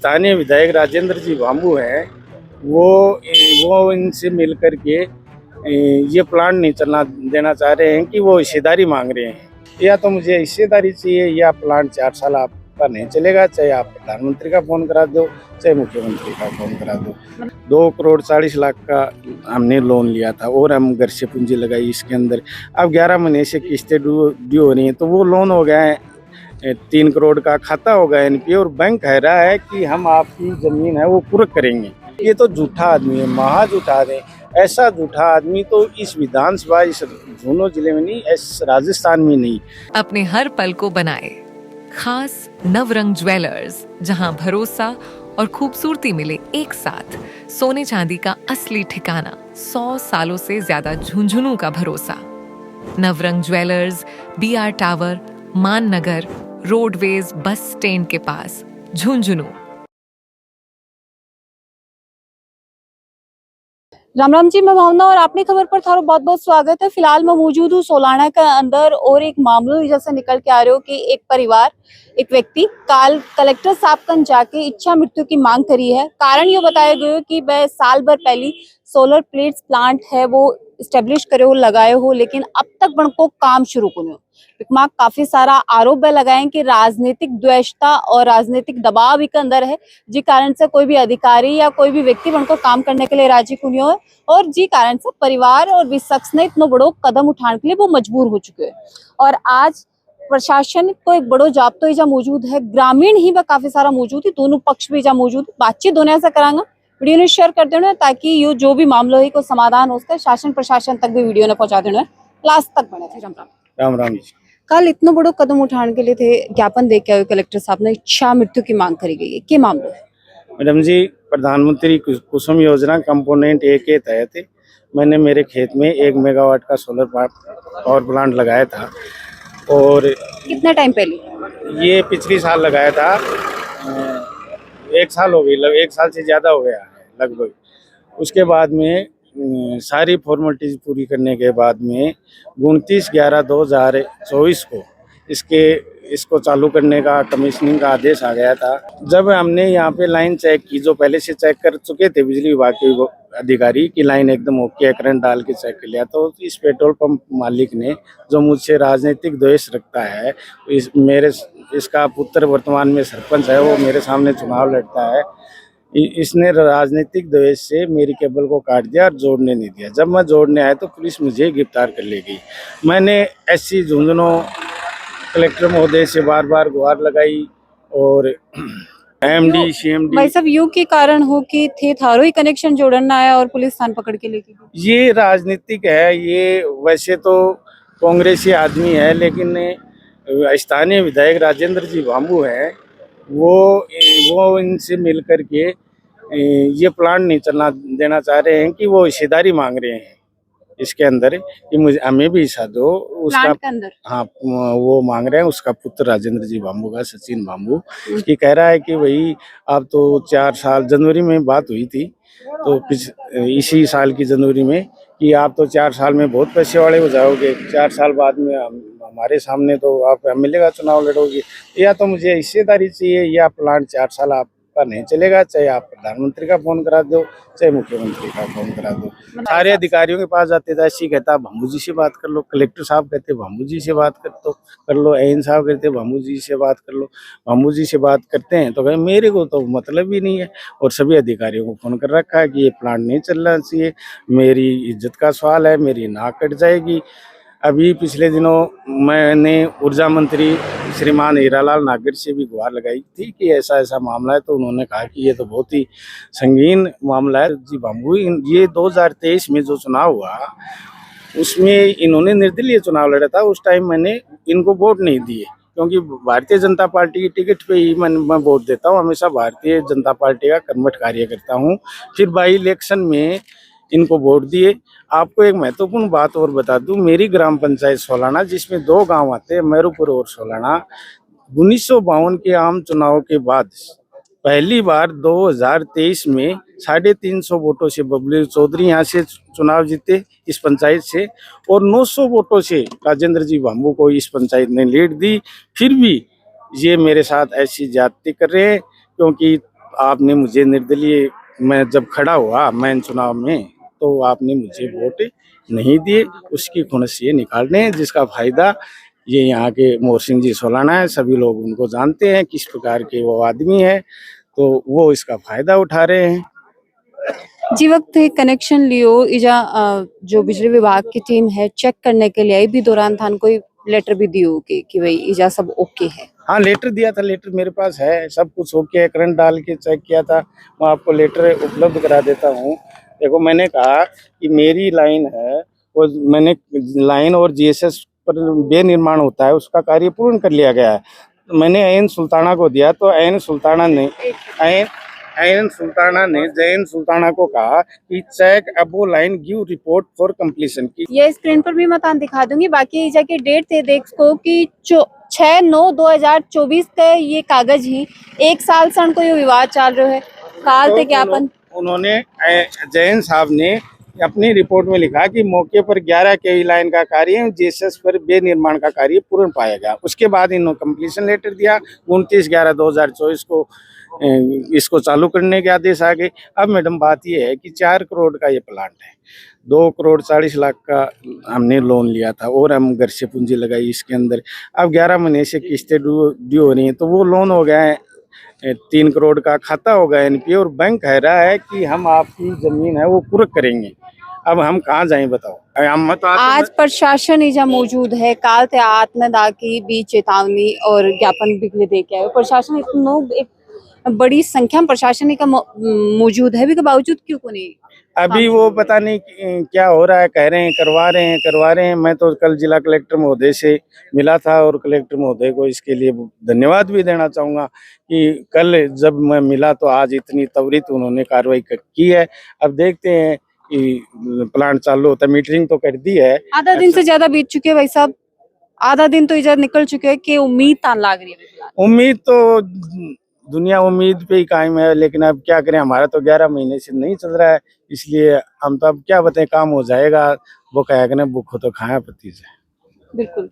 स्थानीय विधायक राजेंद्र जी भांबू हैं, वो इनसे मिल कर के ये प्लांट नहीं चलना देना चाह रहे हैं कि वो हिस्सेदारी मांग रहे हैं। या तो मुझे हिस्सेदारी चाहिए या प्लांट 4 साल आपका नहीं चलेगा, चाहे आप प्रधानमंत्री का फोन करा दो, चाहे मुख्यमंत्री का फोन करा दो। 2,40,00,000 का हमने लोन लिया था और हम घर से पूंजी लगाई इसके अंदर। अब 11 महीने से किस्तें ड्यू हो रही हैं, तो वो लोन हो गया है 3 करोड़ का खाता होगा एनपीए, और बैंक कह रहा है कि हम आपकी जमीन है वो पूरक करेंगे। ये तो झूठा आदमी है, महा झूठा आदमी। ऐसा झूठा आदमी तो इस विधानसभा, इस झुंझुनू जिले में नहीं, इस राजस्थान में नहीं। अपने हर पल को बनाए खास नवरंग ज्वेलर्स, जहां भरोसा और खूबसूरती मिले एक साथ। सोने चांदी का असली ठिकाना, 100 सालों से ज्यादा झुंझुनू का भरोसा। नवरंग ज्वेलर्स, BR टावर, मान नगर, रोडवेज बस स्टैंड के पास, झुंझुनू। राम राम जी, मैं भावना और आपने खबर पर थारो बहुत बहुत स्वागत है। फिलहाल मैं मौजूद हूँ सोलाना के अंदर और एक मामलो जैसे निकल के आ रहे हो कि एक परिवार, एक व्यक्ति काल कलेक्टर साहब कन जाके इच्छा मृत्यु की मांग करी है। कारण ये बताया गया है कि वह साल भर पहले सोलर प्लेट्स प्लांट है वो स्टेब्लिश करे हो, लगाए हो, लेकिन अब तक बनको काम शुरू को काफी सारा आरोप लगाए कि राजनीतिक द्वेषता और राजनीतिक दबाव के अंदर है, जी कारण से कोई भी अधिकारी या कोई भी व्यक्ति उनको काम करने के लिए राजी को नहीं हो, और जी कारण से परिवार और भी शख्स ने इतना बड़ो कदम उठाने के लिए वो मजबूर हो चुके हैं। और आज प्रशासन को एक बड़ो जाब्तो ही जा मौजूद है, ग्रामीण ही वह काफी सारा मौजूद है, दोनों पक्ष भी जा मौजूद। बातचीत दोनों से करांगा, वीडियो ने शेयर कर देना ताकि ये जो भी मामला है को समाधान हो सके, शासन प्रशासन तक भी वीडियो ने पहुंचा देना, लास्ट तक बने थे। राम राम। राम राम जी। कल इतना बड़ो कदम उठाने के लिए थे, ज्ञापन दे के आए कलेक्टर साहब ने, इच्छा मृत्यु की मांग करी गई है, क्या मामला है? मैडम जी, प्रधानमंत्री कुसुम योजना कंपोनेंट ए के तहत मैंने मेरे खेत में 1 मेगावाट का सोलर पावर प्लांट लगाया था। और कितना टाइम पहले? ये पिछली साल लगाया था। 1 साल हो गई, 1 साल से ज़्यादा हो गया है लगभग। उसके बाद में सारी फॉर्मेलिटीज पूरी करने के बाद में 29/11/2024 को इसको चालू करने का कमीशनिंग का आदेश आ गया था। जब हमने यहाँ पे लाइन चेक की, जो पहले से चेक कर चुके थे बिजली विभाग के अधिकारी की लाइन एकदम ओके है, करंट डाल के चेक कर लिया, तो इस पेट्रोल पंप मालिक ने, जो मुझसे राजनीतिक द्वेष रखता है, इसका पुत्र वर्तमान में सरपंच है, वो मेरे सामने चुनाव लड़ता है, इसने राजनीतिक द्वेष से मेरी केबल को काट दिया और जोड़ने नहीं दिया। जब मैं जोड़ने आया तो पुलिस मुझे गिरफ्तार कर ले गई। मैंने SC झुंझुनू कलेक्टर महोदय से बार बार गुहार लगाई और MD CMD। भाई साहब, यू के कारण हो कि थे थारो ही कनेक्शन जोड़ना आया और पुलिस स्थान पकड़ के लेके गई? ये राजनीतिक है। ये वैसे तो कांग्रेसी आदमी है, लेकिन स्थानीय विधायक राजेंद्र जी भांबू हैं, वो इनसे मिल कर के ये प्लांट नहीं चलना देना चाह रहे हैं कि वो हिस्सेदारी मांग रहे हैं इसके अंदर, कि मुझे हमें भी हिस्सा दो उसका। प्लांट के अंदर? हाँ, वो मांग रहे हैं। उसका पुत्र राजेंद्र जी भांबू का, सचिन भांबू, कि कह रहा है कि भाई आप तो 4 साल, जनवरी में बात हुई थी, तो इसी साल की जनवरी में, कि आप तो 4 साल में बहुत पैसे वाले हो जाओगे, 4 साल बाद में हमारे सामने तो आप MLA का चुनाव लड़ोगे। या तो मुझे हिस्सेदारी चाहिए या प्लांट 4 साल आपका नहीं चलेगा, चाहे आप प्रधानमंत्री का फोन करा दो, चाहे मुख्यमंत्री का फोन करा दो। सारे अधिकारियों के पास जाते थे, ऐसी कहता भांबू जी से बात कर लो, कलेक्टर साहब कहते भांबू जी से बात कर लो, AN साहब कहते भांबू जी से बात कर लो। भांबू जी से बात करते हैं तो कहे मेरे को तो मतलब ही नहीं है, और सभी अधिकारियों को फोन कर रखा है कि ये प्लांट नहीं चलना चाहिए, मेरी इज्जत का सवाल है, मेरी नाक कट जाएगी। अभी पिछले दिनों मैंने ऊर्जा मंत्री श्रीमान हीरालाल नागर से भी गुहार लगाई थी कि ऐसा ऐसा मामला है, तो उन्होंने कहा कि ये तो बहुत ही संगीन मामला है। जी भांबू, ये 2023 में जो चुनाव हुआ उसमें इन्होंने निर्दलीय चुनाव लड़ा था। उस टाइम मैंने इनको वोट नहीं दिए, क्योंकि भारतीय जनता पार्टी की टिकट पे ही मैं वोट देता हूँ, हमेशा भारतीय जनता पार्टी का कर्मठ कार्य करता हूँ। फिर बाई इलेक्शन में इनको वोट दिए। आपको एक महत्वपूर्ण बात और बता दूं, मेरी ग्राम पंचायत सोलाना, जिसमें 2 गांव आते हैं, मैरूपुर और सोलाना, 1952 के आम चुनाव के बाद पहली बार 2023 में 350 वोटों से बबलू चौधरी यहाँ से चुनाव जीते इस पंचायत से, और 900 वोटों से राजेंद्र जी भांबू को इस पंचायत ने लीड दी। फिर भी ये मेरे साथ ऐसी ज्यादती कर रहे हैं, क्योंकि आपने मुझे निर्दलीय, मैं जब खड़ा हुआ मैन चुनाव में, तो आपने मुझे वोट नहीं दिए। उसकी खुनस ये निकाल रहे हैं, जिसका फायदा ये यहाँ के मोहर सिंह जी सोलाना है। सभी लोग उनको जानते हैं किस प्रकार के वो आदमी है, तो वो इसका फायदा उठा रहे हैं। जी वक्त कनेक्शन लियो इजा जो बिजली विभाग की टीम है चेक करने के लिए आई भी दौरान थान कोई लेटर भी दियो कि भाई इजा सब ओके है। हाँ, लेटर दिया था, लेटर मेरे पास है, सब कुछ ओके है। करंट डाल के चेक किया था, मैं आपको लेटर उपलब्ध करा देता हूँ। देखो, मैंने कहा कि मेरी लाइन है, वो मैंने लाइन और जीएसएस पर बेनिर्माण होता है, उसका कार्य पूर्ण कर लिया गया है। तो मैंने ऐन सुल्ताना को दिया, तो ऐन सुल्ताना ने जैन सुल्ताना को कहा कि check above line give report for completion की। ये स्क्रीन पर भी मैं तान दिखा दूंगी। बाकी इजा की डेट थे देखो कि 6/9/2024 का ये कागज ही 1 साल से को ये विवाद चल रहा है। काल ते ज्ञापन उन्होंने जैन साहब ने अपनी रिपोर्ट में लिखा कि मौके पर 11 केवी लाइन का कार्य, जीएसएस पर बेनिर्माण का कार्य पूर्ण पाया गया। उसके बाद इन्होंने कंप्लीशन लेटर दिया 29/11/2024 को, इसको चालू करने के आदेश आ गए। अब मैडम बात ये है कि 4 करोड़ का ये प्लांट है, 2,40,00,000 का हमने लोन लिया था और हम घर से पूंजी लगाई इसके अंदर। अब 11 महीने से किस्तें ड्यू हो रही हैं, तो वो लोन हो गया है 3 करोड़ का, खाता होगा एनपीए, और बैंक कह रहा है कि हम आपकी जमीन है वो पूरक करेंगे। अब हम कहाँ जाएं बताओ। हम तो आज प्रशासन इजा मौजूद है। काल ते आत्मदा की भी चेतावनी और ज्ञापन भी दे के आए। प्रशासन इतनो एक बड़ी संख्या में प्रशासन का मौजूद है भी के बावजूद क्यों को नहीं। अभी वो पता नहीं क्या हो रहा है, कह रहे हैं करवा रहे हैं। मैं तो कल जिला कलेक्टर महोदय से मिला था और कलेक्टर महोदय को इसके लिए धन्यवाद भी देना चाहूँगा कि कल जब मैं मिला तो आज इतनी त्वरित उन्होंने कार्रवाई की है। अब देखते हैं कि प्लांट चालू होता है। मीटरिंग तो कर दी है। आधा दिन से ज्यादा बीत चुके हैं भाई साहब, आधा दिन तो इजाज़त निकल चुके हैं कि उम्मीद तान लाग रही है। उम्मीद तो दुनिया उम्मीद पे ही कायम है, लेकिन अब क्या करें, हमारा तो 11 महीने से नहीं चल रहा है, इसलिए हम तो अब क्या बताएं, काम हो जाएगा। वो कहेगा भूखो तो खाया पति से। बिल्कुल।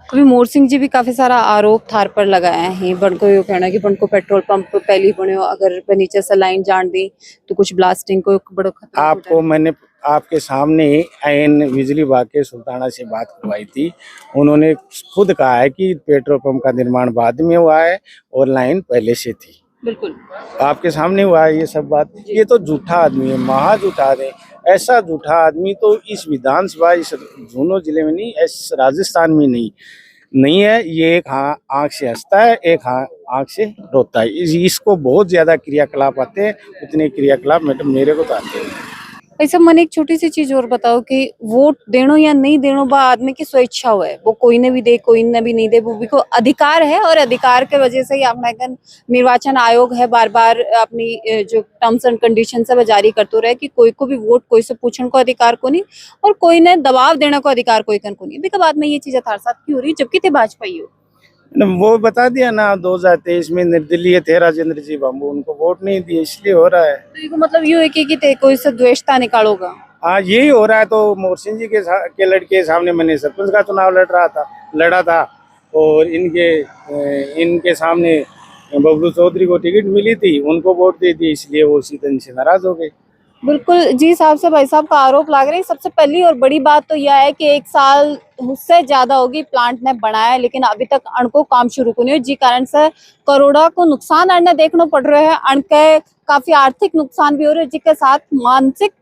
अभी मोहर सिंह जी भी काफी सारा आरोप थार पर लगाए हैं। बनको यो कहना कि बनको पेट्रोल पंप पहले बनो, अगर नीचे से लाइन जान दी तो कुछ ब्लास्टिंग को बड़ो खतरा। आपको मैंने आपके सामने ऐन बिजली विभाग के सुल्ताना से बात करवाई थी। उन्होंने खुद कहा है कि पेट्रोल पंप का निर्माण बाद में हुआ है और लाइन पहले से थी। बिल्कुल आपके सामने हुआ है ये सब बात। ये तो झूठा आदमी है, महा झूठा आदमी। ऐसा झूठा आदमी तो इस विधानसभा, इस झुंझुनू जिले में नहीं, इस राजस्थान में नहीं है। ये एक आंख से हंसता है, एक आंख से रोता है। इसको बहुत ज्यादा क्रियाकलाप आते हैं, उतने क्रियाकलाप मैडम मेरे को तो आते हैं। ऐसा मन एक छोटी सी चीज और बताओ कि वोट देनो या नहीं देनो बा आदमी की स्वेच्छा हो है। वो कोई ने भी दे कोई ने भी नहीं दे, वो भी को अधिकार है और अधिकार के वजह से ही अपना निर्वाचन आयोग है बार बार अपनी जो टर्म्स एंड कंडीशन सब जारी करते रहे कि कोई को भी वोट कोई से पूछने को अधिकार को नहीं और कोई ने दबाव देने को अधिकार कोई कन को नहीं। अभी के बाद में ये चीज थार साथ क्यों हो रही जबकि थे भाजपा हो। वो बता दिया ना, 2023 में निर्दलीय थे राजेंद्र जी बाबू, उनको वोट नहीं दिए, इसलिए हो रहा है। तो ये मतलब ये है कि ते कोई से द्वेषता निकालोगा। हाँ, यही हो रहा है। तो मोहर सिंह जी के लड़के सामने मैंने सरपंच का चुनाव लड़ा था और इनके सामने बबलू चौधरी को टिकट मिली थी, उनको वोट दे दी, इसलिए वो सीधे से नाराज हो गए। बिल्कुल जी साहब से भाई साहब का आरोप लग रही है। सबसे पहली और बड़ी बात तो यह है कि 1 साल उससे ज्यादा होगी प्लांट ने बनाया, लेकिन अभी तक अणको काम शुरू को नहीं, जी कारण से करोड़ों को नुकसान अड़ने देखना पड़ रहा है। अणके काफी आर्थिक नुकसान भी हो रहा है, जिसके साथ मानसिक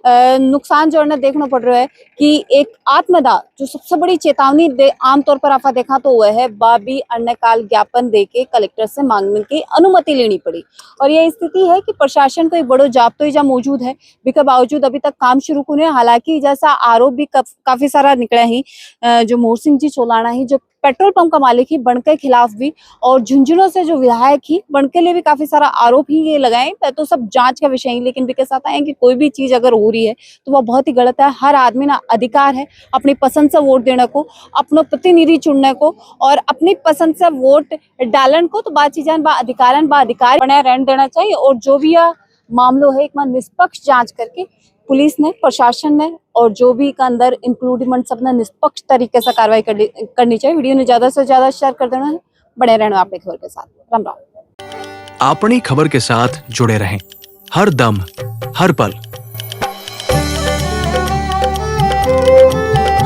नुकसान जो है देखना पड़ रहा है कि एक आत्मदाह जो सबसे बड़ी चेतावनी आमतौर पर आपा देखा तो वह है बाबी अन्यकाल ज्ञापन देके कलेक्टर से मांगने की अनुमति लेनी पड़ी। और यह स्थिति है कि प्रशासन को एक बड़ो जाब्तो इजा मौजूद है, इसके बावजूद अभी तक काम शुरू को नहीं। हालांकि जैसा आरोप भी काफी सारा निकला ही, जो मोहर सिंह जी सोलाना ही जो पेट्रोल पंप का मालिक ही बनके खिलाफ भी और झुंझुनू से जो विधायक ही बनके लिए भी काफी सारा आरोप ही ये लगाए। तो सब जांच का विषय ही, लेकिन के साथ आए कि कोई भी चीज अगर हो रही है तो वह बहुत ही गलत है। हर आदमी ना अधिकार है अपनी पसंद से वोट देने को, अपना प्रतिनिधि चुनने को और अपनी पसंद से वोट डालन को। तो बात चीजान बा अधिकार बने रहने देना चाहिए और जो भी यह मामलों है एक निष्पक्ष जांच करके पुलिस ने, प्रशासन ने और जो भी का अंदर इंक्लूडमेंट सब ने निष्पक्ष तरीके से कार्रवाई करनी चाहिए। वीडियो ने ज्यादा से ज्यादा शेयर कर देना है। बने रहना आपके खबर के साथ। राम राम। अपनी खबर के साथ जुड़े रहें। हर दम, हर पल